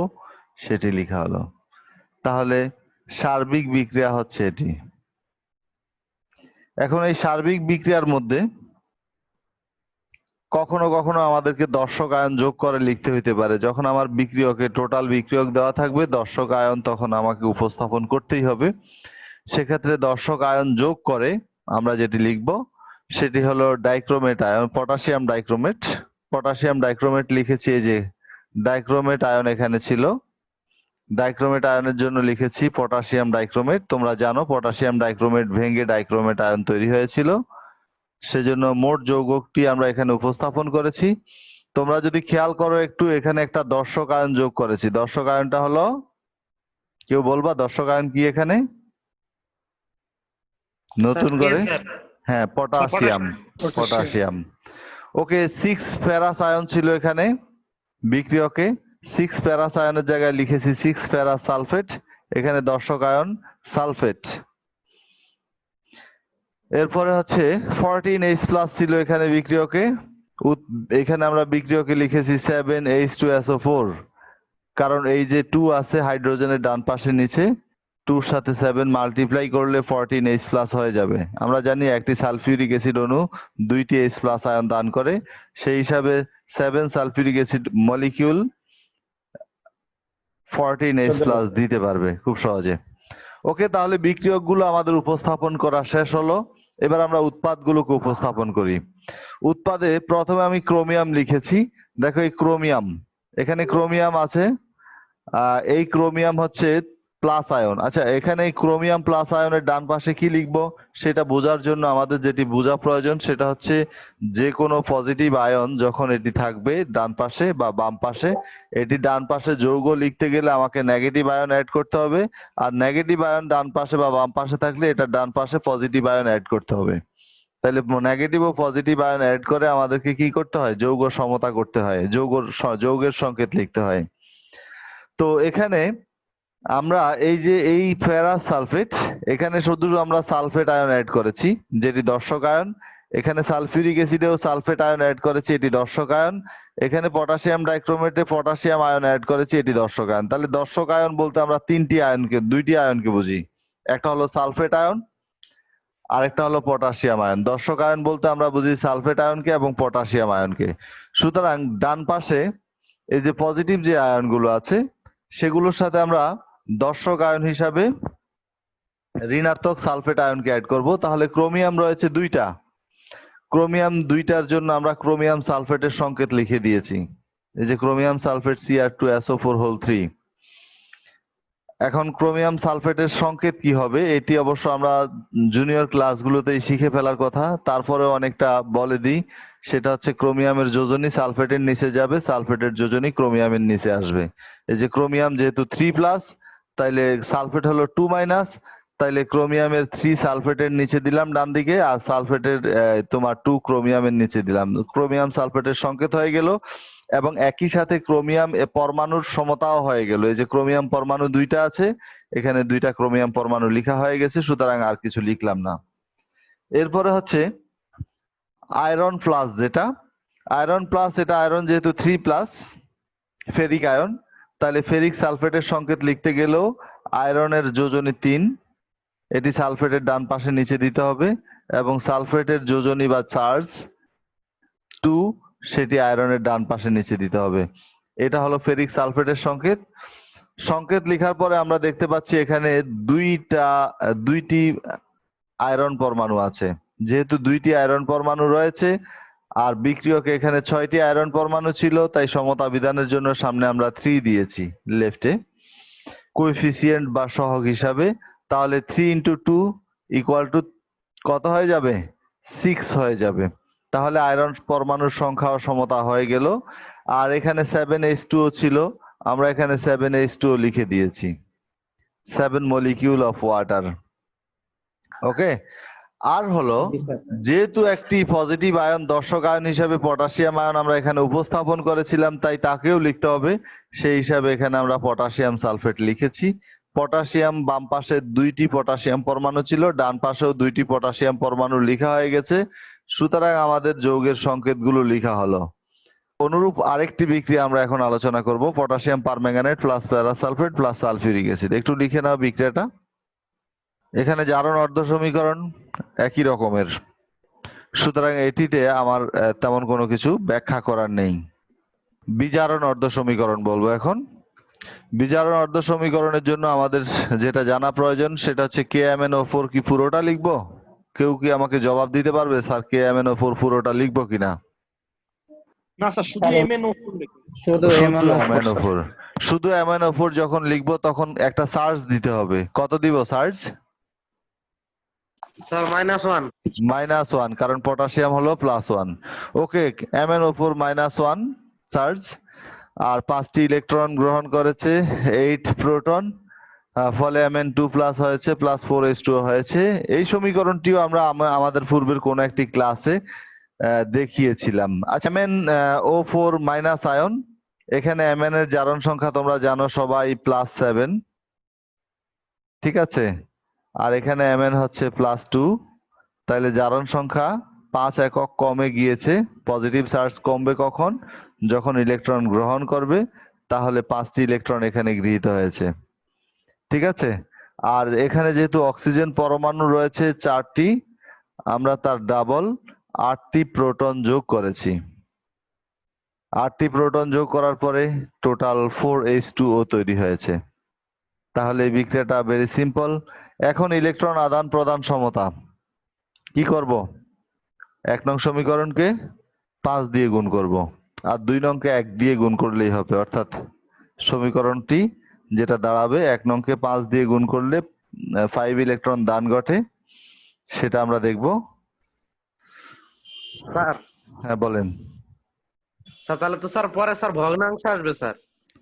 সেটি লিখা হলো। তাহলে সার্বিক বিক্রিয়া হচ্ছে এটি। এখন এই সার্বিক বিক্রিয়ার মধ্যে কখনো কখনো আমাদেরকে দর্শক আয়ন যোগ করে লিখতে হইতে পারে। যখন আমার বিক্রিয়কে টোটাল বিক্রিয়ক দেওয়া থাকবে, দর্শক আয়ন তখন আমাকে উপস্থাপন করতেই হবে। সেক্ষেত্রে দর্শক আয়ন যোগ করে আমরা যেটি লিখব সেটি হলো dichromate ion, potassium dichromate. Potassium dichromate লিখেছি, এই যে ডাইক্রোমেট আয়ন এখানে ছিল। ডাইক্রোমেট আয়নের জন্য লিখেছি পটাশিয়াম ডাইক্রোমেট। তোমরা জানো পটাশিয়াম ডাইক্রোমেট ভেঙে ডাইক্রোমেট আয়ন তৈরি হয়েছিল, সেজন্য মোট যৌগটি আমরা এখানে উপস্থাপন করেছি। তোমরা যদি খেয়াল করো একটু, এখানে একটা দর্শক আয়ন যোগ করেছি। দর্শক আয়নটা হলো, কেউ বলবা দর্শক আয়ন কি এখানে নতুন করে? হ্যাঁ, পটাশিয়াম। পটাশিয়াম। ওকে, 6 ফেরাস আয়ন ছিল এখানে বিক্রিয়কে। 6 ফেরাস আয়নের জায়গায় লিখেছি 6 ফেরাস সালফেট, এখানে দর্শক আয়ন সালফেট। এরপরে হচ্ছে 14H+ ছিল এখানে বিক্রিয়কে। এখানে আমরা বিক্রিয়কে লিখেছি 7H2SO4, কারণ এই যে 2 আছে হাইড্রোজেনের ডান পাশে নিচে, 2 সাথে 7 মাল্টিপ্লাই করলে 14H+ হয়ে যাবে। আমরা জানি একটি সালফিউরিক অ্যাসিড অণু 2টি H+ আয়ন দান করে, সেই হিসাবে 7 সালফিউরিক অ্যাসিড মলিকিউল 14H+ দিতে পারবে খুব সহজে। ওকে, তাহলে বিক্রিয়কগুলো আমাদের উপস্থাপন করা শেষ হলো। এবার আমরা উৎপাদগুলোকে উপস্থাপন করি। উৎপাদে প্রথমে আমি ক্রোমিয়াম লিখেছি। দেখো এই ক্রোমিয়াম, এখানে ক্রোমিয়াম আছে। এই ক্রোমিয়াম হচ্ছে প্লাস আয়ন। আচ্ছা, এখানে এই ক্রোমিয়াম প্লাস আয়নের ডান পাশে কি লিখবো সেটা বোঝার জন্য আমাদের যেটি বোঝা প্রয়োজন সেটা হচ্ছে যে কোনো পজিটিভ আয়ন যখন এটি থাকবে ডান পাশে বা বাম পাশে, এটি ডান পাশে যৌগ লিখতে গেলে আমাকে নেগেটিভ আয়ন অ্যাড করতে হবে। আর নেগেটিভ আয়ন ডান পাশে বা বাম পাশে থাকলে এটা ডান পাশে পজিটিভ আয়ন অ্যাড করতে হবে। তাহলে নেগেটিভ ও পজিটিভ আয়ন অ্যাড করে আমাদেরকে কি করতে হয়? যৌগ সমতা করতে হয়, যৌগের সংকেত লিখতে হয়। তো এখানে আমরা এই যে এই ফেরাস সালফেট, এখানে শুধু আমরা সালফেট আয়ন অ্যাড করেছি যেটি দর্শক আয়ন। এখানে সালফিউরিক অ্যাসিডেও সালফেট আয়ন অ্যাড করেছি, এটি দর্শক আয়ন। এখানে পটাশিয়াম ডাইক্রোমেটে পটাশিয়াম আয়ন অ্যাড করেছি, এটি দর্শক আয়ন। তাহলে দর্শক আয়ন বলতে আমরা দুইটি আয়নকে বুঝি। একটা হলো সালফেট আয়ন, আরেকটা হলো পটাশিয়াম আয়ন। দর্শক আয়ন বলতে আমরা বুঝি সালফেট আয়নকে এবং পটাশিয়াম আয়নকে। সুতরাং ডান পাশে এই যে পজিটিভ যে আয়নগুলো আছে সেগুলোর সাথে আমরা দর্শক আয়ন হিসাবে ঋণাত্মক সালফেট আয়নকে অ্যাড করব। তাহলে ক্রোমিয়াম রয়েছে দুইটা, ক্রোমিয়াম দুইটার জন্য আমরা ক্রোমিয়াম সালফেটের সংকেত লিখে দিয়েছি। এই যে ক্রোমিয়াম সালফেট Cr2SO4(3). এখন ক্রোমিয়াম সালফেটের সংকেত কি হবে এটি অবশ্য আমরা জুনিয়র ক্লাসগুলোতেই শিখে ফেলার কথা, তারপরে অনেকটা বলে দিই। সেটা হচ্ছে ক্রোমিয়ামের যোজনী সালফেটের নিচে যাবে, সালফেটের যোজনী ক্রোমিয়ামের নিচে আসবে। এই যে ক্রোমিয়াম যেহেতু 3+, তাইলে সালফেট হলো 2-, তাইলে ক্রোমিয়ামের 3 সালফেটের নিচে দিলাম ডান দিকে, আর সালফেটের তোমার 2 ক্রোমিয়ামের নিচে দিলাম। ক্রোমিয়াম সালফেটের সংকেত হয়ে গেল এবং একই সাথে ক্রোমিয়াম পরমাণুর সমতাও হয়ে গেল। এই যে ক্রোমিয়াম পরমাণু দুইটা আছে, এখানে দুইটা ক্রোমিয়াম পরমাণু লেখা হয়ে গেছে, সুতরাং আর কিছু লিখলাম না। এরপরে হচ্ছে আয়রন প্লাস, যেটা আয়রন প্লাস, এটা আয়রন যেহেতু 3+, ফেরিক আয়ন, তাহলে ফেরিক সালফেটের সংকেত লিখতে গেলেও আয়রনের যোজনী 3, এটি সালফেটের ডান পাশে নিচে দিতে হবে, এবং সালফেটের যোজনী বা চার্জ 2, সেটি আয়রনের ডান পাশে নিচে দিতে হবে। এটা হলো ফেরিক সালফেটের সংকেত। সংকেত লেখার পরে আমরা দেখতে পাচ্ছি এখানে দুইটি আয়রন পরমাণু আছে। যেহেতু দুইটি আয়রন পরমাণু রয়েছে আর বিক্রিয়কে এখানে 6টি আয়রন পরমাণু ছিল, তাই সমতা বিধানের জন্য সামনে আমরা 3 দিয়েছি লেফটে। কোএফিসিয়েন্ট বা সহগ হিসাবে, তাহলে 3 ইন্টু 2 ইকুয়াল টু কত হয়ে যাবে? 6 হয়ে যাবে। তাহলে আয়রন পরমাণুর সংখ্যা সমতা হয়ে গেল। আর এখানে 7H2O ছিল, আমরা এখানে 7H2O লিখে দিয়েছি, 7 মলিকিউল অফ ওয়াটার। ওকে। আর হলো, জি স্যার। যেহেতু একটি পজিটিভ আয়ন দর্শক আয়ন হিসাবে পটাশিয়াম আয়ন আমরা এখানে উপস্থাপন করেছিলাম, তাই তাকেও লিখতে হবে। সেই হিসাবে এখানে আমরা পটাশিয়াম সালফেট লিখেছি। পটাশিয়াম বাম পাশে 2টি পটাশিয়াম পরমাণু ছিল, ডান পাশেও 2টি পটাশিয়াম পরমাণু লেখা হয়ে গেছে। সুতরাং আমাদের যৌগের সংকেতগুলো লেখা হলো। অনুরূপ আরেকটি বিক্রিয়া আমরা এখন আলোচনা করব, potassium permanganate plus ferrous sulphate plus sulphuric acid. একটু লিখে নাও বিক্রিয়াটা। এখানে জারণ অর্ধ সমীকরণ একই রকমের, সুতরাং এটিতে আমার তেমন কোনো কিছু ব্যাখ্যা করার নেই। বিজারণ অর্ধ সমীকরণ বলবো এখন। বিজারণ অর্ধ সমীকরণের জন্য আমাদের যেটা জানা প্রয়োজন সেটা হচ্ছে KMnO4 কি পুরোটা লিখবো? কেউ কি আমাকে জবাব দিতে পারবে স্যার KMnO4 পুরোটা লিখবো কিনা? না স্যার, শুধু স্যার, MnO4 লিখুন। শুধু MnO4, শুধু MnO4 যখন লিখবো তখন একটা চার্জ দিতে হবে। কত দিব চার্জ? স্যার -1। -1, কারণ পটাশিয়াম হলো +1। ওকে, MnO4 -1 চার্জ, আর 5টি ইলেকট্রন গ্রহণ করেছে, 8 প্রোটন, ফলে Mn2+ হয়েছে, +4H2O হয়েছে। এই সমীকরণটিও আমরা আমাদের পূর্বের কোন একটি ক্লাসে দেখিয়েছিলাম। আচ্ছা, MnO4 মাইনাস আয়ন, এখানে Mn এর জারণ সংখ্যা তোমরা জানো সবাই +7, ঠিক আছে। আর এখানে Mn হচ্ছে +2, তাহলে জারণ সংখ্যা 5 একক কমে গিয়েছে। পজিটিভ চার্জ কমবে কখন? যখন ইলেকট্রন গ্রহণ করবে, তাহলে 5টি ইলেকট্রন এখানে গৃহীত হয়েছে, ঠিক আছে। আর এখানে যেহেতু অক্সিজেন পরমাণু রয়েছে 4টি, আমরা তার ডাবল 8টি প্রোটন যোগ করেছি। 8টি প্রোটন যোগ করার পরে টোটাল 4H2O তৈরি হয়েছে। তাহলে এই বিক্রিয়াটা ভেরি সিম্পল। এখন ইলেকট্রন আদান প্রদান সমতা কি করব? 1 নং সমীকরণকে 5 দিয়ে গুণ করব, আর 2 নংকে 1 দিয়ে গুণ করলেই হবে। অর্থাৎ সমীকরণটি যেটা দাঁড়াবে, 1 নংকে 5 দিয়ে গুণ করলে 5 ইলেকট্রন দান ঘটে, সেটা আমরা দেখব। স্যার হ্যাঁ বলেন। স্যার তাহলে তো স্যার পরে স্যার ভগ্নাংশ আসবে স্যার।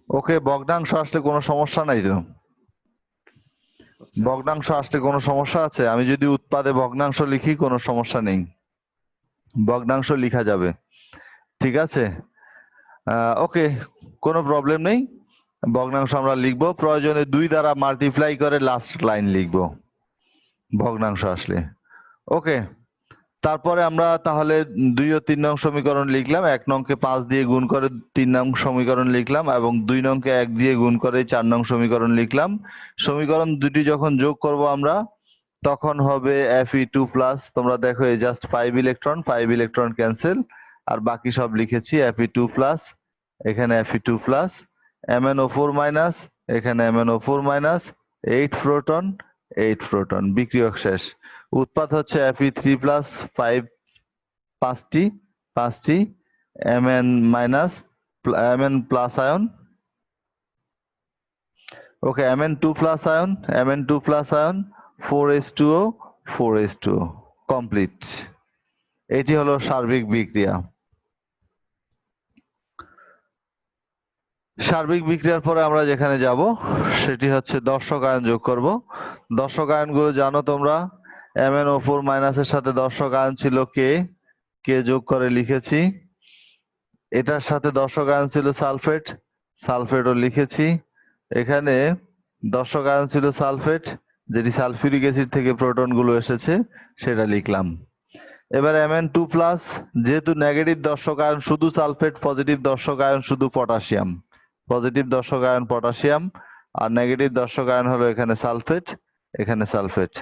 ওকে, ভগ্নাংশ আসলে কোনো সমস্যা নাই তো। ভগ্নাংশ আসলে কোনো সমস্যা আছে? আমি যদি উৎপাদে ভগ্নাংশ লিখি কোনো সমস্যা নেই, ভগ্নাংশ লিখা যাবে, ঠিক আছে। ওকে, কোনো প্রবলেম নেই। ভগ্নাংশ আমরা লিখবো, প্রয়োজনে 2 দ্বারা মাল্টিপ্লাই করে লাস্ট লাইন লিখবো ভগ্নাংশ আসলে। ওকে, তারপরে আমরা তাহলে 2 ও 3 নং সমীকরণ লিখলাম। 1 নংকে 5 দিয়ে গুণ করে 3 নং সমীকরণ লিখলাম, এবং 2 নংকে 1 দিয়ে গুণ করে 4 নং সমীকরণ লিখলাম। সমীকরণ দুটি যখন যোগ করব আমরা, তখন হবে Fe2+। তোমরা দেখো এই জাস্ট 5 ইলেকট্রন ক্যান্সেল, আর বাকি সব লিখেছি Fe2+, এখানে Fe2+, MnO4 মাইনাস, এখানে MnO4 মাইনাস, 8 প্রোটন, 8 প্রোটন, বিক্রিয়ক শেষ। উৎপাদ হচ্ছে Fe3+, 5টি, Mn minus, Mn plus ion, okay, Mn2+ ion, Mn2+ ion, 4H2O, 4H2O, complete. এটি হলো সার্বিক বিক্রিয়া। সার্বিক বিক্রিয়ার পরে আমরা যেখানে যাব সেটি হচ্ছে দর্শক আয়ন যোগ করব। দর্শক আয়নগুলো জানো তোমরা, MnO4 মাইনাসের সাথে দর্শক আয়ন ছিল কে যোগ করে লিখেছি। এটার সাথে দর্শক আয়ন ছিল সালফেটও লিখেছি। এখানে দর্শক আয়ন ছিল সালফেট, যেটি সালফিউরিক অ্যাসিড থেকে প্রোটন গুলো এসেছে, সেটা লিখলাম। এবার Mn2+, যেহেতু নেগেটিভ দর্শক আয়ন শুধু সালফেট, পজিটিভ দর্শক আয়ন শুধু পটাশিয়াম। পজিটিভ দর্শক আয়ন পটাশিয়াম, আর নেগেটিভ দর্শক আয়ন হলো এখানে সালফেট, এখানে সালফেট।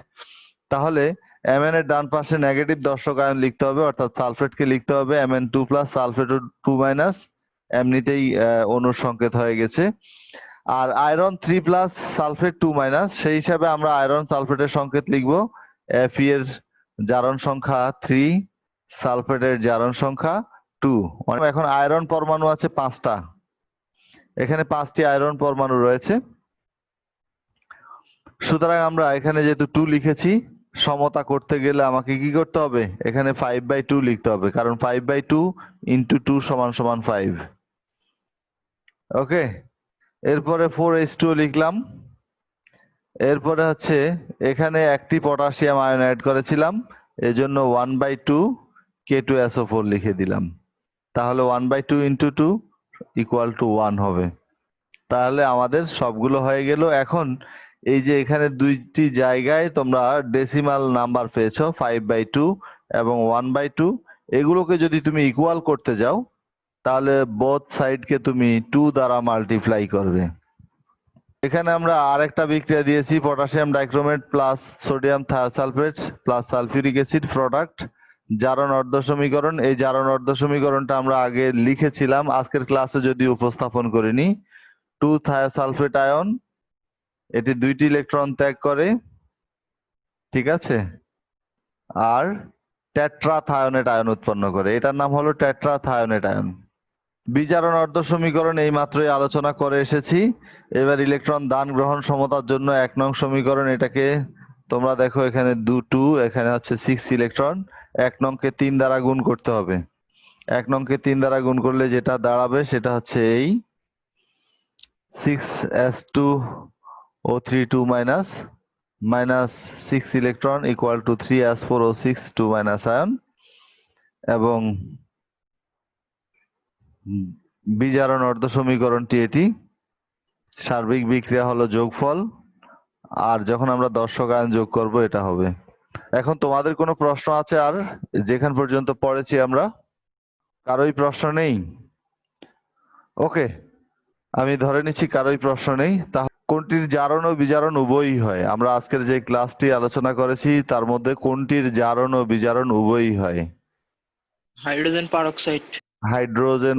তাহলে Mn এর ডান পাশে নেগেটিভ দর্শক আয়ন লিখতে হবে, অর্থাৎ সালফেটকে লিখতে হবে Mn2+, সালফেট 2-, এমনিতেই অণুর সংকেত হয়ে গেছে। আর আয়রন 3+, সালফেট 2-, সেই হিসাবে আমরা আয়রন সালফেটের সংকেত লিখবো। Fe এর জারণ সংখ্যা 3, সালফেটের জারণ সংখ্যা 2। এখন আয়রন পরমাণু আছে 5টা, এখানে 5টি আয়রন পরমাণু রয়েছে। সুতরাং আমরা এখানে যেহেতু 2 লিখেছি, সমতা করতে গেলে আমাকে কি করতে হবে? এখানে 5/2 লিখতে হবে, কারণ 5/2 ইন্টু 2 সমান সমান 5। ওকে, এরপরে 4H2 লিখলাম। এরপরে হচ্ছে এখানে একটি পটাশিয়াম আয়ন অ্যাড করেছিলাম, এজন্য 1/2 K2SO4 লিখে দিলাম। তাহলে 1/2 ইন্টু 2 ইকুয়াল টু 1 হবে। তাহলে আমাদের সবগুলো হয়ে গেল। এখন এই যে এখানে দুইটি জায়গায় তোমরা ডেসিমাল নাম্বার পেয়েছো, 5/2 এবং 1/2। এগুলোকে যদি তুমি ইকুয়াল করতে যাও, তাহলে বোথ সাইডকে তুমি 2 দ্বারা মাল্টিপ্লাই করবে। এখানে আমরা আরেকটা বিক্রিয়া দিয়েছি, potassium dichromate plus sodium thiosulphate plus sulphuric acid product, জারণ অর্ধ সমীকরণ। এই জারণ অর্ধ সমীকরণটা আমরা আগে লিখেছিলাম, আজকের ক্লাসে যদি উপস্থাপন করিনি। 2 থায়োসালফেট আয়ন, এটি 2টি ইলেকট্রন ত্যাগ করে, ঠিক আছে, আর টেট্রাথায়োনেট আয়ন উৎপন্ন করে, এটার নাম হলো টেট্রাথায়োনেট আয়ন। বিজারণ অর্ধ সমীকরণ এই মাত্রই আলোচনা করে এসেছি। এবার ইলেকট্রন দান গ্রহণ সমতার জন্য 1 নং সমীকরণ, এটাকে তোমরা দেখো এখানে 2, এখানে হচ্ছে 6 ইলেকট্রন। 1 নংকে 3 দ্বারা গুণ করতে হবে। 1 নংকে 3 দ্বারা গুণ করলে যেটা দাঁড়াবে সেটা হচ্ছে এই 6s2O3 2 minus 6 electron equal to 3s4O6 2 minus ion. এবং বিজারণ অর্ধ সমীকরণটি এটি, সার্বিক বিক্রিয়া হলো যোগফল, আর যখন আমরা দর্শক আয়ন যোগ করব এটা হবে। এখন তোমাদের কোনো প্রশ্ন আছে? আর যেখান পর্যন্ত পড়েছি আমরা, কারোই প্রশ্ন নেই? ওকে, আমি ধরে নিচ্ছি কারোই প্রশ্ন নেই। তাহলে কোনটির জারণ ও বিজারণ উভয়ই হয়? আমরা আজকের যে ক্লাসটি আলোচনা করেছি তার মধ্যে কোনটির জারণ ও বিজারণ উভয়ই হয়? Hydrogen peroxide. হাইড্রোজেন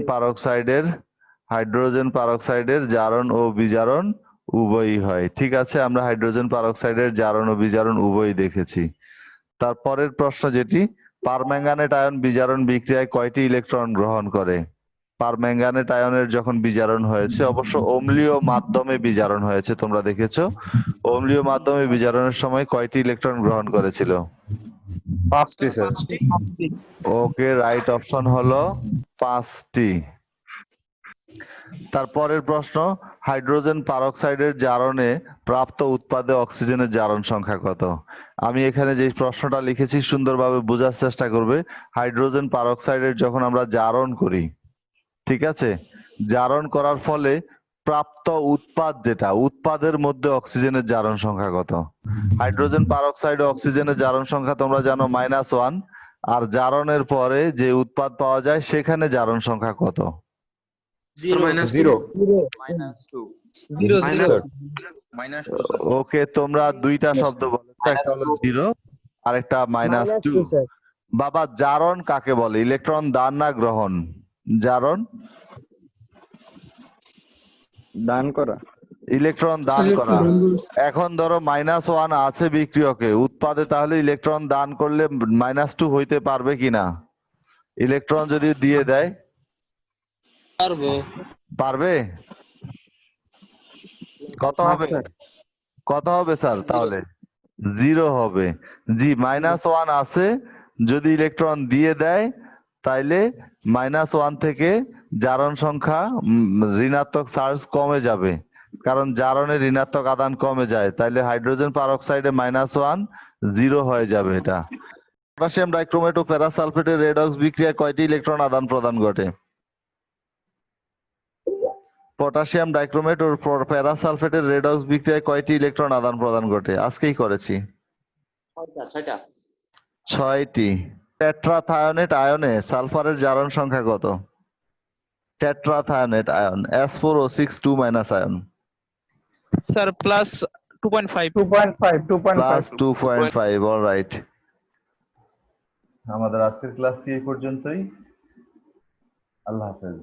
পারঅক্সাইডের জারণ ও বিজারণ উভয়ই হয়। ঠিক আছে, আমরা হাইড্রোজেন পারঅক্সাইডের জারণ ও বিজারণ উভয়ই দেখেছি। তারপরের প্রশ্ন যেটি, পারম্যাঙ্গানেট আয়ন বিজারণ বিক্রিয়ায় কয়টি ইলেকট্রন গ্রহণ করে? পারম্যাঙ্গানেট আয়নের যখন বিজারণ হয়েছে, অবশ্য অম্লীয় মাধ্যমে বিজারণ হয়েছে, তোমরা দেখেছো। অম্লীয় মাধ্যমে বিজারণের সময় কয়টি ইলেকট্রন গ্রহণ করেছিল? 5টি স্যার। ওকে, রাইট অপশন হলো 5টি। তারপরের প্রশ্ন, হাইড্রোজেন পারঅক্সাইডের জারণে প্রাপ্ত উৎপাদে অক্সিজেনের জারণ সংখ্যা কত? আমি এখানে যে প্রশ্নটা লিখেছি সুন্দরভাবে বোঝার চেষ্টা করবে। হাইড্রোজেন পারঅক্সাইডের যখন আমরা জারণ করি, ঠিক আছে, জারণ করার ফলে প্রাপ্ত উৎপাদ, যেটা উৎপাদের মধ্যে অক্সিজেনের জারণ সংখ্যা কত? হাইড্রোজেন পারঅক্সাইড ও অক্সিজেনের জারণ সংখ্যা তোমরা জানো -1, আর জারণের পরে যে উৎপাদ পাওয়া যায় সেখানে জারণ সংখ্যা কত? 0 ওকে, তোমরা দুইটা শব্দ বলেছো, একটা হলো 0 আর একটা -2। বাবা, জারণ কাকে বলে? ইলেকট্রন দান না গ্রহণ? জারণ দান করা। ইলেকট্রন দান করা। এখন ধরো -1 আছে বিক্রিয়কে, উৎপাদে, তাহলে ইলেকট্রন দান করলে -2 হইতে পারবে কিনা? ইলেকট্রন যদি দিয়ে দেয় পারবে? কত হবে? কত হবে স্যার? তাহলে 0 হবে। জি, -1 আছে, যদি ইলেকট্রন দিয়ে দেয় তাইলে -1 থেকে জারণ সংখ্যা ঋণাত্মক চার্জ কমে যাবে, কারণ জারণে ঋণাত্মক আদান কমে যায়। তাইলে হাইড্রোজেন পারঅক্সাইডে -1 0 হয়ে যাবে এটা। পটাশিয়াম ডাইক্রোমেট ও প্যারাসালফেটের রেডক্স বিক্রিয়ায় কয়টি ইলেকট্রন আদান প্রদান ঘটে? পটাশিয়াম ডাইক্রোমেট ও প্যারাসালফেটের রেডক্স বিক্রিয়ায় কয়টি ইলেকট্রন আদান প্রদান ঘটে? আজকেই করেছি। 6টি। টেট্রাথায়োনেট আয়নে সালফারের জারণ সংখ্যা কত? Tetrathionate ion, S4O6 2 minus ion, sir plus 2.5। Plus 2.5। Alright, আমাদের আজকের ক্লাসটি এই পর্যন্তই। আল্লাহ হাফেজ।